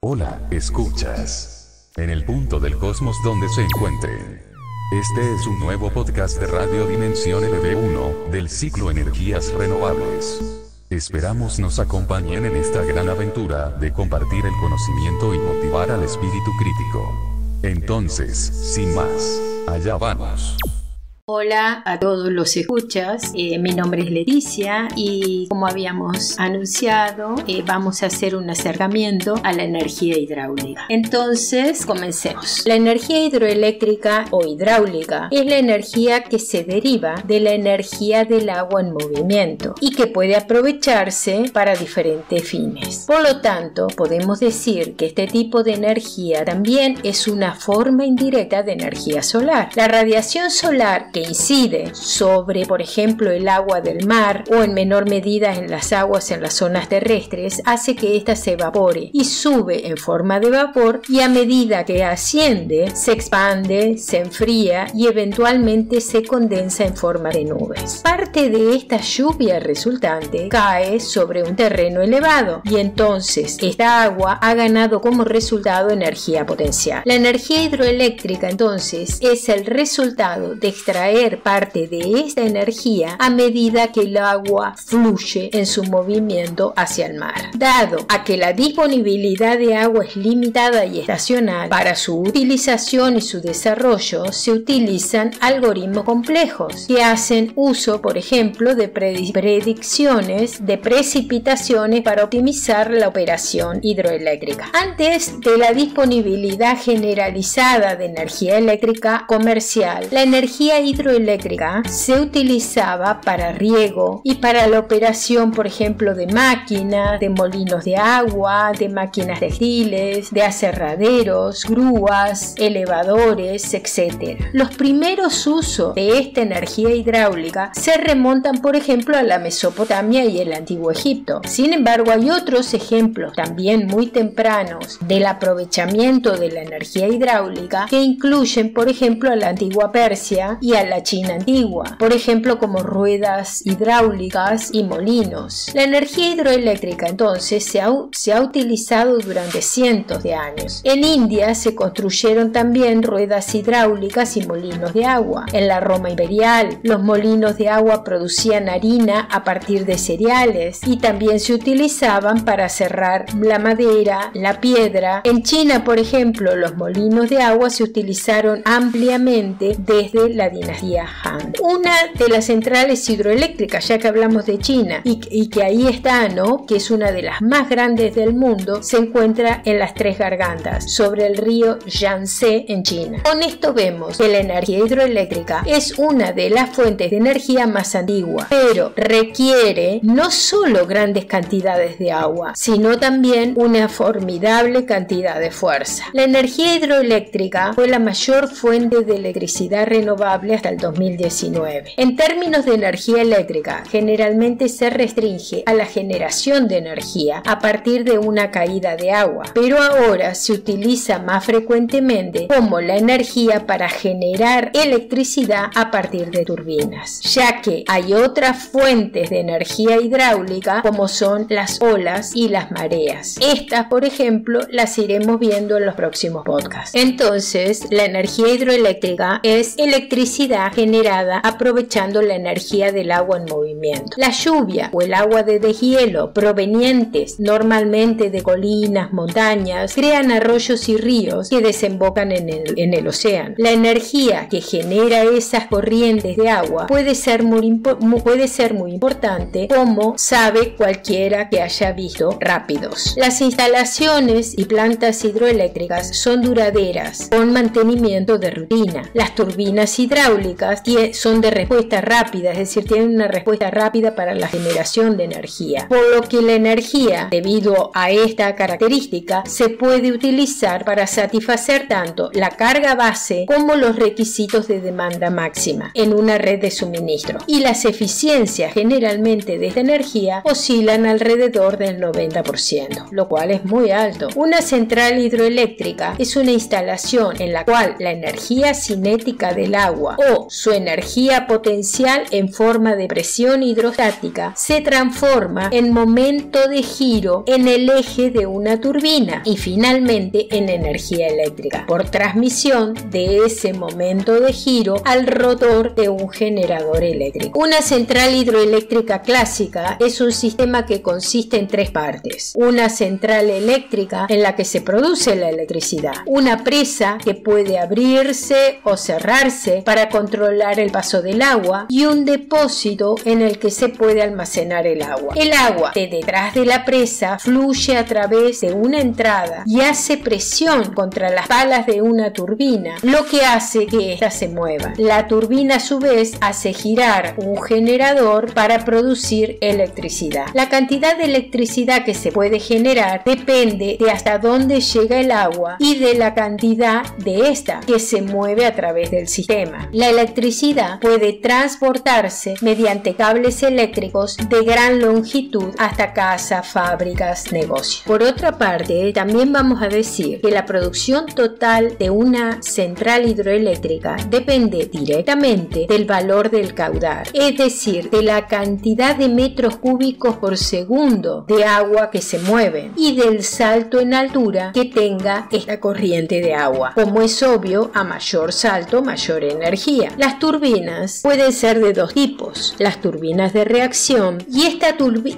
Hola, escuchas. En el punto del cosmos donde se encuentren. Este es un nuevo podcast de Radio Dimensión LB1, del ciclo Energías Renovables. Esperamos nos acompañen en esta gran aventura de compartir el conocimiento y motivar al espíritu crítico. Entonces, sin más, allá vamos. Hola a todos los escuchas, mi nombre es Leticia y como habíamos anunciado vamos a hacer un acercamiento a la energía hidráulica. Entonces comencemos. La energía hidroeléctrica o hidráulica es la energía que se deriva de la energía del agua en movimiento y que puede aprovecharse para diferentes fines. Por lo tanto, podemos decir que este tipo de energía también es una forma indirecta de energía solar. La radiación solar que incide sobre, por ejemplo, el agua del mar o en menor medida en las aguas en las zonas terrestres, hace que ésta se evapore y sube en forma de vapor, y a medida que asciende, se expande, se enfría y eventualmente se condensa en forma de nubes. Parte de esta lluvia resultante cae sobre un terreno elevado y entonces esta agua ha ganado como resultado energía potencial. La energía hidroeléctrica entonces es el resultado de extraer parte de esta energía a medida que el agua fluye en su movimiento hacia el mar. Dado a que la disponibilidad de agua es limitada y estacional, para su utilización y su desarrollo se utilizan algoritmos complejos que hacen uso, por ejemplo, de predicciones de precipitaciones para optimizar la operación hidroeléctrica. Antes de la disponibilidad generalizada de energía eléctrica comercial, la energía hidroeléctrica se utilizaba para riego y para la operación, por ejemplo, de máquinas, de molinos de agua, de máquinas textiles, de aserraderos, grúas, elevadores, etc. Los primeros usos de esta energía hidráulica se remontan, por ejemplo, a la Mesopotamia y el Antiguo Egipto. Sin embargo, hay otros ejemplos también muy tempranos del aprovechamiento de la energía hidráulica que incluyen, por ejemplo, a la antigua Persia y a la China antigua, por ejemplo, como ruedas hidráulicas y molinos. La energía hidroeléctrica entonces se ha utilizado durante cientos de años. En India se construyeron también ruedas hidráulicas y molinos de agua. En la Roma imperial, los molinos de agua producían harina a partir de cereales y también se utilizaban para serrar la madera, la piedra. En China, por ejemplo, los molinos de agua se utilizaron ampliamente desde la dinastía Han. Una de las centrales hidroeléctricas, ya que hablamos de China y que ahí está, ¿no?, que es una de las más grandes del mundo, se encuentra en las Tres Gargantas, sobre el río Yangtze en China. Con esto vemos que la energía hidroeléctrica es una de las fuentes de energía más antiguas, pero requiere no solo grandes cantidades de agua, sino también una formidable cantidad de fuerza. La energía hidroeléctrica fue la mayor fuente de electricidad renovable hasta el 2019. En términos de energía eléctrica, generalmente se restringe a la generación de energía a partir de una caída de agua, pero ahora se utiliza más frecuentemente como la energía para generar electricidad a partir de turbinas, ya que hay otras fuentes de energía hidráulica como son las olas y las mareas. Estas, por ejemplo, las iremos viendo en los próximos podcasts. Entonces, la energía hidroeléctrica es electricidad generada aprovechando la energía del agua en movimiento. La lluvia o el agua de deshielo provenientes normalmente de colinas, montañas, crean arroyos y ríos que desembocan en el océano. La energía que genera esas corrientes de agua puede ser muy importante, como sabe cualquiera que haya visto Rápidos. Las instalaciones y plantas hidroeléctricas son duraderas, con mantenimiento de rutina. Las turbinas hidráulicas son de respuesta rápida, es decir, tienen una respuesta rápida para la generación de energía, por lo que la energía, debido a esta característica, se puede utilizar para satisfacer tanto la carga base como los requisitos de demanda máxima en una red de suministro, y las eficiencias generalmente de esta energía oscilan alrededor del 90%, lo cual es muy alto. Una central hidroeléctrica es una instalación en la cual la energía cinética del agua o su energía potencial en forma de presión hidrostática se transforma en momento de giro en el eje de una turbina y finalmente en energía eléctrica por transmisión de ese momento de giro al rotor de un generador eléctrico. Una central hidroeléctrica clásica es un sistema que consiste en tres partes: una central eléctrica en la que se produce la electricidad, una presa que puede abrirse o cerrarse para controlar el paso del agua y un depósito en el que se puede almacenar el agua. El agua de detrás de la presa fluye a través de una entrada y hace presión contra las palas de una turbina, lo que hace que éstas se muevan. La turbina a su vez hace girar un generador para producir electricidad. La cantidad de electricidad que se puede generar depende de hasta dónde llega el agua y de la cantidad de esta que se mueve a través del sistema. La electricidad puede transportarse mediante cables eléctricos de gran longitud hasta casas, fábricas, negocios. Por otra parte, también vamos a decir que la producción total de una central hidroeléctrica depende directamente del valor del caudal, es decir, de la cantidad de metros cúbicos por segundo de agua que se mueve y del salto en altura que tenga esta corriente de agua. Como es obvio, a mayor salto, mayor energía. Las turbinas pueden ser de dos tipos: las turbinas de reacción y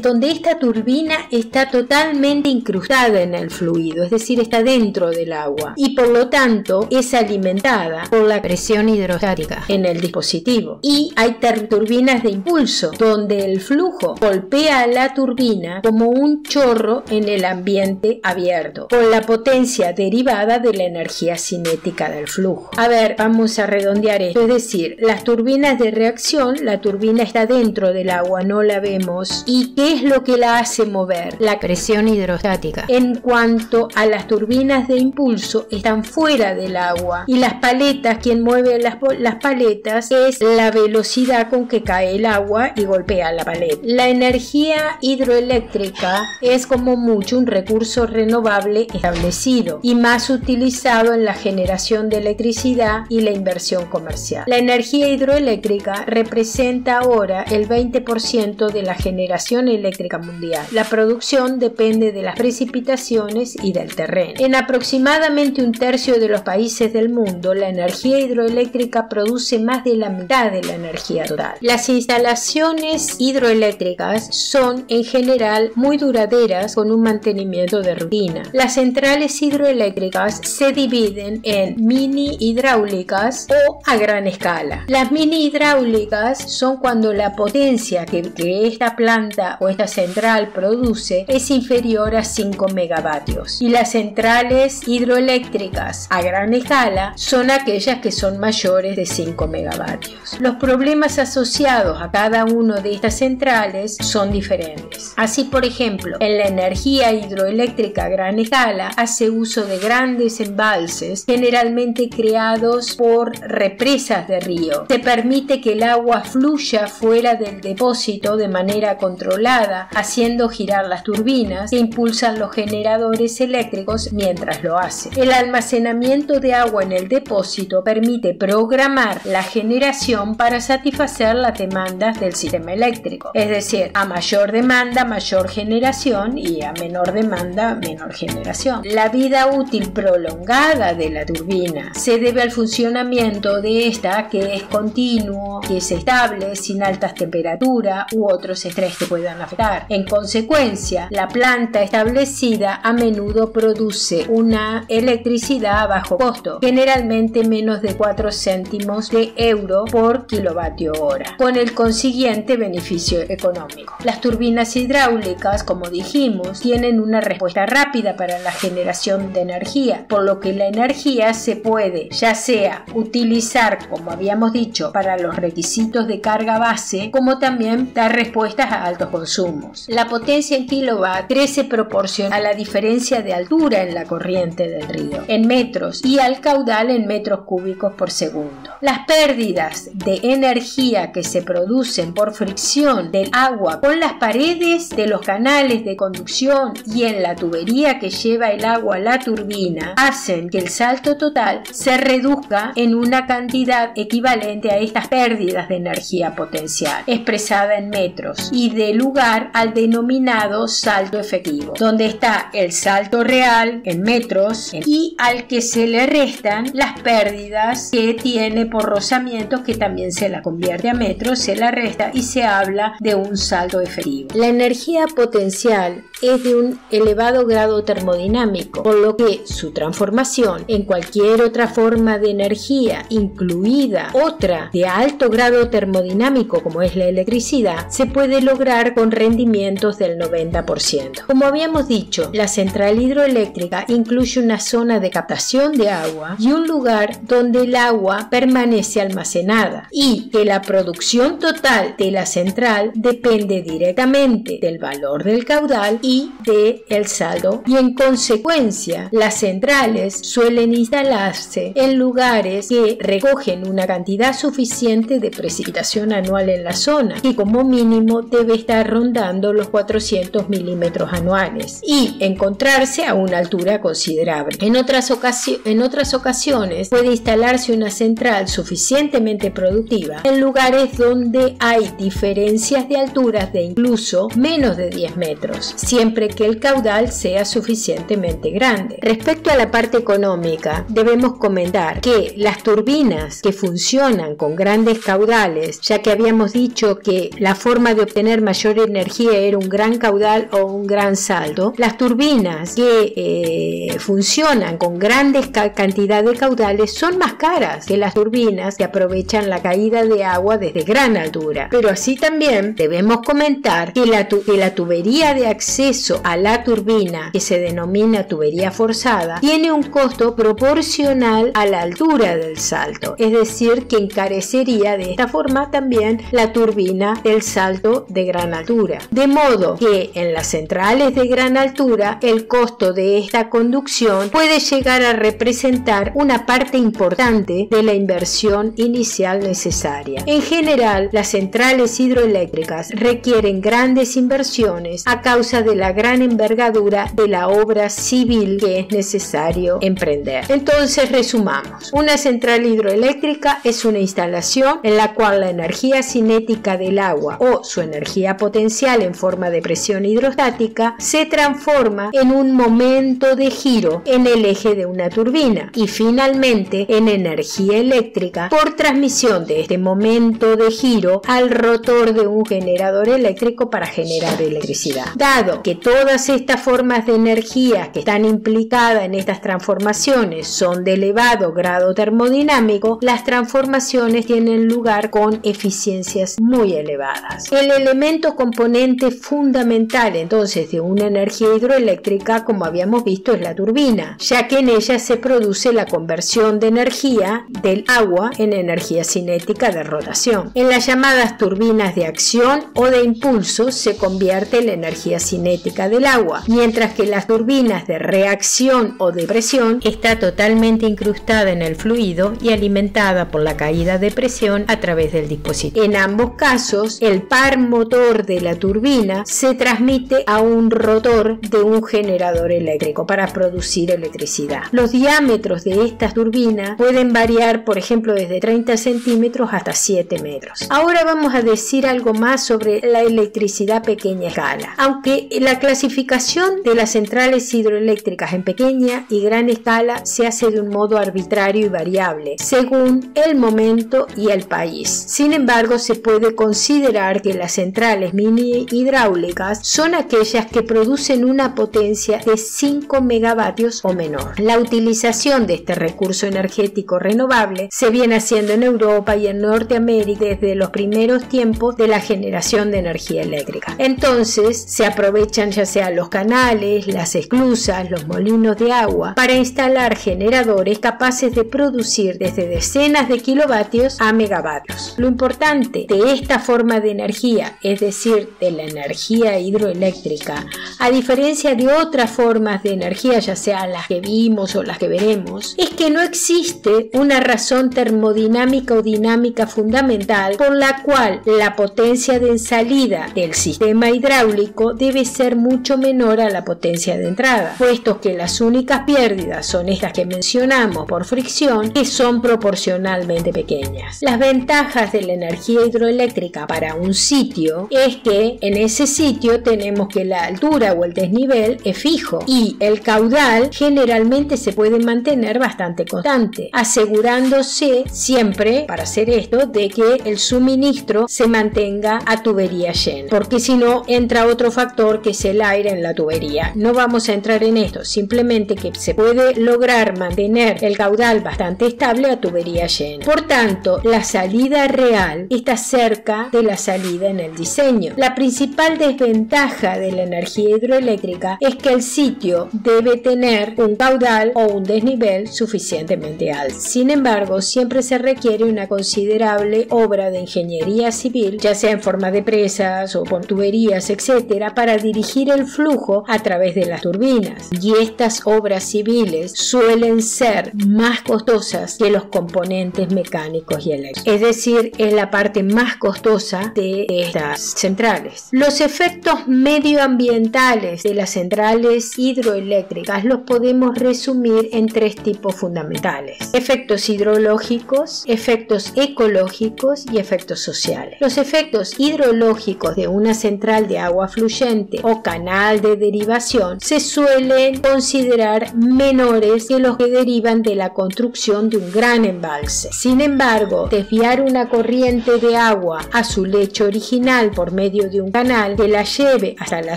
donde esta turbina está totalmente incrustada en el fluido, es decir, está dentro del agua y por lo tanto es alimentada por la presión hidrostática en el dispositivo. Y hay turbinas de impulso, donde el flujo golpea a la turbina como un chorro en el ambiente abierto, por la potencia derivada de la energía cinética del flujo. A ver, vamos a redondear esto, es decir, las turbinas de reacción, la turbina está dentro del agua, no la vemos. ¿Y qué es lo que la hace mover? La presión hidrostática. En cuanto a las turbinas de impulso, están fuera del agua y las paletas, quien mueve las paletas es la velocidad con que cae el agua y golpea la paleta. La energía hidroeléctrica es como mucho un recurso renovable establecido y más utilizado en la generación de electricidad y la inversión comercial. La energía hidroeléctrica representa ahora el 20% de la generación eléctrica mundial. La producción depende de las precipitaciones y del terreno. En aproximadamente un tercio de los países del mundo, la energía hidroeléctrica produce más de la mitad de la energía total. Las instalaciones hidroeléctricas son en general muy duraderas con un mantenimiento de rutina. Las centrales hidroeléctricas se dividen en mini hidráulicas o a gran escala. Las mini hidráulicas son cuando la potencia que esta planta o esta central produce es inferior a 5 megavatios y las centrales hidroeléctricas a gran escala son aquellas que son mayores de 5 megavatios. Los problemas asociados a cada una de estas centrales son diferentes. Así, por ejemplo, en la energía hidroeléctrica a gran escala hace uso de grandes embalses, generalmente creados por represas de río. Se permite que el agua fluya fuera del depósito de manera controlada, haciendo girar las turbinas que impulsan los generadores eléctricos mientras lo hace. El almacenamiento de agua en el depósito permite programar la generación para satisfacer las demandas del sistema eléctrico, es decir, a mayor demanda, mayor generación y a menor demanda, menor generación. La vida útil prolongada de la turbina se debe al funcionamiento de esta, que es continuo, que es estable, sin altas temperaturas u otros estrés que puedan afectar. En consecuencia, la planta establecida a menudo produce una electricidad a bajo costo, generalmente menos de 4 céntimos de euro por kilovatio hora, con el consiguiente beneficio económico. Las turbinas hidráulicas, como dijimos, tienen una respuesta rápida para la generación de energía, por lo que la energía se puede ya sea utilizar, como habíamos dicho, para los requisitos de carga base, como también dar respuestas a altos consumos. La potencia en kilowatt crece proporcional a la diferencia de altura en la corriente del río, en metros, y al caudal en metros cúbicos por segundo. Las pérdidas de energía que se producen por fricción del agua con las paredes de los canales de conducción y en la tubería que lleva el agua a la turbina hacen que el salto total se reduzca en una cantidad unidad equivalente a estas pérdidas de energía potencial, expresada en metros, y dé lugar al denominado salto efectivo, donde está el salto real en metros y al que se le restan las pérdidas que tiene por rozamiento, que también se la convierte a metros, se la resta y se habla de un salto efectivo. La energía potencial es de un elevado grado termodinámico, por lo que su transformación en cualquier otra forma de energía, incluida otra de alto grado termodinámico como es la electricidad, se puede lograr con rendimientos del 90%. Como habíamos dicho, la central hidroeléctrica incluye una zona de captación de agua y un lugar donde el agua permanece almacenada, y que la producción total de la central depende directamente del valor del caudal y del saldo, y en consecuencia las centrales suelen instalarse en lugares que recogen una cantidad suficiente de precipitación anual en la zona, que como mínimo debe estar rondando los 400 milímetros anuales, y encontrarse a una altura considerable. En otras ocasiones puede instalarse una central suficientemente productiva en lugares donde hay diferencias de alturas de incluso menos de 10 metros, siempre que el caudal sea suficientemente grande. Respecto a la parte económica, debemos comentar que las turbinas que funcionan con grandes caudales, ya que habíamos dicho que la forma de obtener mayor energía era un gran caudal o un gran saldo, las turbinas que funcionan con grandes cantidades de caudales son más caras que las turbinas que aprovechan la caída de agua desde gran altura. Pero así también debemos comentar que la tubería de acceso a la turbina, que se denomina tubería forzada, tiene un costo proporcional a la altura del salto, es decir, que encarecería de esta forma también la turbina del salto de gran altura. De modo que en las centrales de gran altura el costo de esta conducción puede llegar a representar una parte importante de la inversión inicial necesaria. En general, las centrales hidroeléctricas requieren grandes inversiones a causa de la gran envergadura de la obra civil que es necesario emprender. Entonces, resumamos. Una central hidroeléctrica es una instalación en la cual la energía cinética del agua o su energía potencial en forma de presión hidrostática se transforma en un momento de giro en el eje de una turbina y finalmente en energía eléctrica por transmisión de este momento de giro al rotor de un generador eléctrico para generar electricidad. Dado que todas estas formas de energía que están implicadas en estas transformaciones son de elevado grado termodinámico, las transformaciones tienen lugar con eficiencias muy elevadas. El elemento componente fundamental entonces de una energía hidroeléctrica, como habíamos visto, es la turbina, ya que en ella se produce la conversión de energía del agua en energía cinética de rotación. En las llamadas turbinas de acción o de impulso se convierte la energía cinética del agua, mientras que las turbinas de reacción o de presión está totalmente incrustada en el fluido y alimentada por la caída de presión a través del dispositivo. En ambos casos, el par motor de la turbina se transmite a un rotor de un generador eléctrico para producir electricidad. Los diámetros de estas turbinas pueden variar, por ejemplo, desde 30 centímetros hasta 7 metros. Ahora vamos a decir algo más sobre la electricidad a pequeña escala. Aunque la clasificación de las centrales hidroeléctricas en pequeña y gran escala se hace de un modo arbitrario y variable, según el momento y el país. Sin embargo, se puede considerar que las centrales mini hidráulicas son aquellas que producen una potencia de 5 megavatios o menor. La utilización de este recurso energético renovable se viene haciendo en Europa y en Norteamérica desde los primeros tiempos de la generación de energía eléctrica. Entonces, se aprovechan ya sea los canales, las esclusas, los molinos de agua para instalar generadores capaces de producir desde decenas de kilovatios a megavatios. Lo importante de esta forma de energía, es decir, de la energía hidroeléctrica, a diferencia de otras formas de energía, ya sea las que vimos o las que veremos, es que no existe una razón termodinámica o dinámica fundamental por la cual la potencia de salida del sistema hidráulico debe ser mucho menor a la potencia de entrada, puesto que las únicas pérdidas son estas que mencionamos por fricción, que son proporcionales proporcionalmente pequeñas. Las ventajas de la energía hidroeléctrica para un sitio es que en ese sitio tenemos que la altura o el desnivel es fijo y el caudal generalmente se puede mantener bastante constante, asegurándose siempre, para hacer esto, de que el suministro se mantenga a tubería llena, porque si no entra otro factor que es el aire en la tubería. No vamos a entrar en esto, simplemente que se puede lograr mantener el caudal bastante estable a tubería llena. Por tanto, la salida real está cerca de la salida en el diseño. La principal desventaja de la energía hidroeléctrica es que el sitio debe tener un caudal o un desnivel suficientemente alto. Sin embargo, siempre se requiere una considerable obra de ingeniería civil, ya sea en forma de presas o con tuberías, etcétera, para dirigir el flujo a través de las turbinas. Y estas obras civiles suelen ser más costosas que los componentes mecánicos y eléctricos. Es decir, es la parte más costosa de estas centrales. Los efectos medioambientales de las centrales hidroeléctricas los podemos resumir en tres tipos fundamentales: efectos hidrológicos, efectos ecológicos y efectos sociales. Los efectos hidrológicos de una central de agua fluyente o canal de derivación se suelen considerar menores que los que derivan de la construcción de un gran embalse. Sin embargo, desviar una corriente de agua a su lecho original por medio de un canal que la lleve hasta la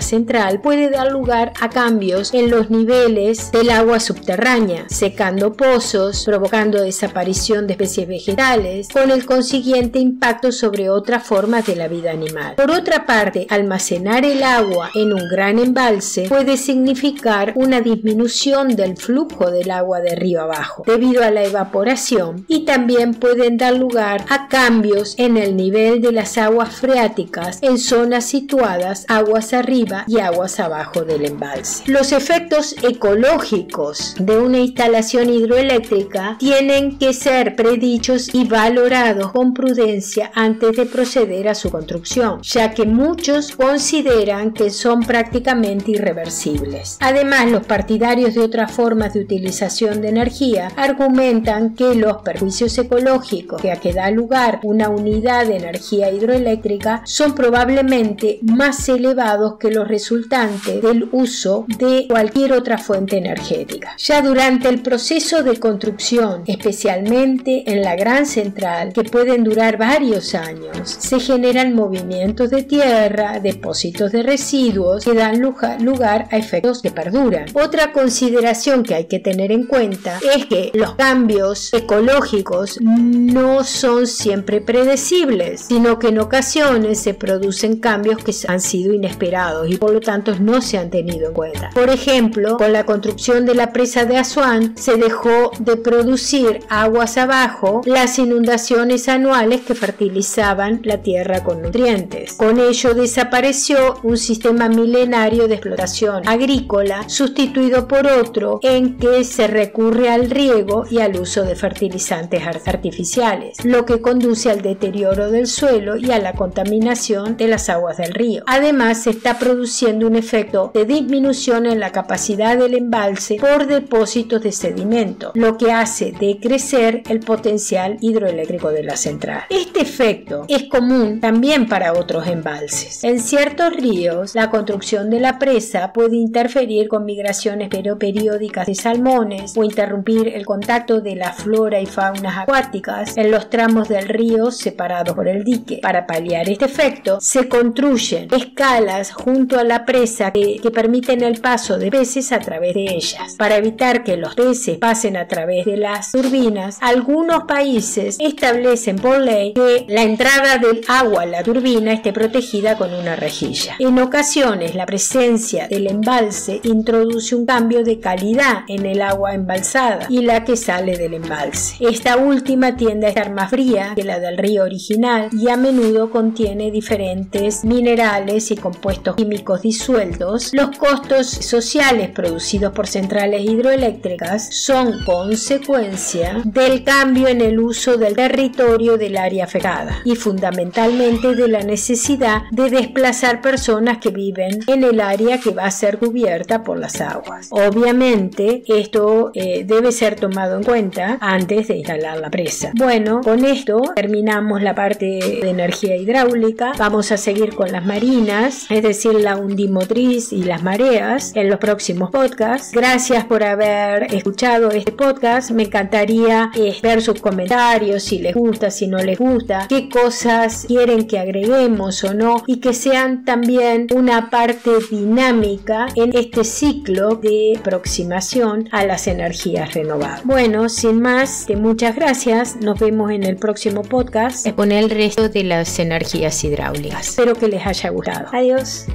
central puede dar lugar a cambios en los niveles del agua subterránea, secando pozos, provocando desaparición de especies vegetales, con el consiguiente impacto sobre otras formas de la vida animal. Por otra parte, almacenar el agua en un gran embalse puede significar una disminución del flujo del agua de río abajo, debido a la evaporación, y también pueden dar lugar a cambios en el nivel de las aguas freáticas en zonas situadas aguas arriba y aguas abajo del embalse. Los efectos ecológicos de una instalación hidroeléctrica tienen que ser predichos y valorados con prudencia antes de proceder a su construcción, ya que muchos consideran que son prácticamente irreversibles. Además, los partidarios de otras formas de utilización de energía argumentan que los perjuicios ecológicos que da lugar una unidad de energía hidroeléctrica son probablemente más elevados que los resultantes del uso de cualquier otra fuente energética. Ya durante el proceso de construcción, especialmente en la gran central, que pueden durar varios años, se generan movimientos de tierra, depósitos de residuos que dan lugar a efectos que perduran. Otra consideración que hay que tener en cuenta es que los cambios ecológicos no son siempre predecibles, sino que en ocasiones se producen cambios que han sido inesperados y por lo tanto no se han tenido en cuenta. Por ejemplo, con la construcción de la presa de Asuán se dejó de producir aguas abajo las inundaciones anuales que fertilizaban la tierra con nutrientes. Con ello desapareció un sistema milenario de explotación agrícola, sustituido por otro en que se recurre al riego y al uso de fertilizantes artificiales, lo que conduce al deterioro del suelo y a la contaminación de las aguas del río. Además, se está produciendo un efecto de disminución en la capacidad del embalse por depósitos de sedimento, lo que hace decrecer el potencial hidroeléctrico de la central. Este efecto es común también para otros embalses. En ciertos ríos, la construcción de la presa puede interferir con migraciones periódicas de salmones o interrumpir el contacto de la flora y faunas acuáticas en los tramos del río separados por el dique. Para paliar este efecto, se construyen escalas junto a la presa que permiten el paso de peces a través de ellas. Para evitar que los peces pasen a través de las turbinas, algunos países establecen por ley que la entrada del agua a la turbina esté protegida con una rejilla. En ocasiones, la presencia del embalse introduce un cambio de calidad en el agua embalsada y la que sale del embalse. Esta última tiende a estar más fría que la del río original y a menudo contiene diferentes minerales y compuestos químicos disueltos. Los costos sociales producidos por centrales hidroeléctricas son consecuencia del cambio en el uso del territorio del área afectada y fundamentalmente de la necesidad de desplazar personas que viven en el área que va a ser cubierta por las aguas. Obviamente, esto debe ser tomado en cuenta antes de instalar la presa. Bueno, con esto terminamos la parte de energía hidráulica. Vamos a seguir con las marinas, es decir, la undimotriz y las mareas en los próximos podcasts. Gracias por haber escuchado este podcast. Me encantaría ver sus comentarios, si les gusta, si no les gusta, qué cosas quieren que agreguemos o no, y que sean también una parte dinámica en este ciclo de aproximación a las energías renovables. Bueno, sin más, muchas gracias. Nos vemos en el próximo podcast. Exponer el resto de las energías hidráulicas. Espero que les haya gustado. Adiós.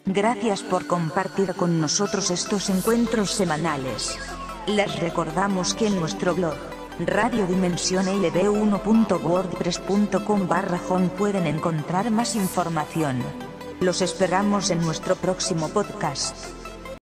Gracias por compartir con nosotros estos encuentros semanales. Les recordamos que en nuestro blog radiodimensionlb1.wordpress.com/home pueden encontrar más información. Los esperamos en nuestro próximo podcast.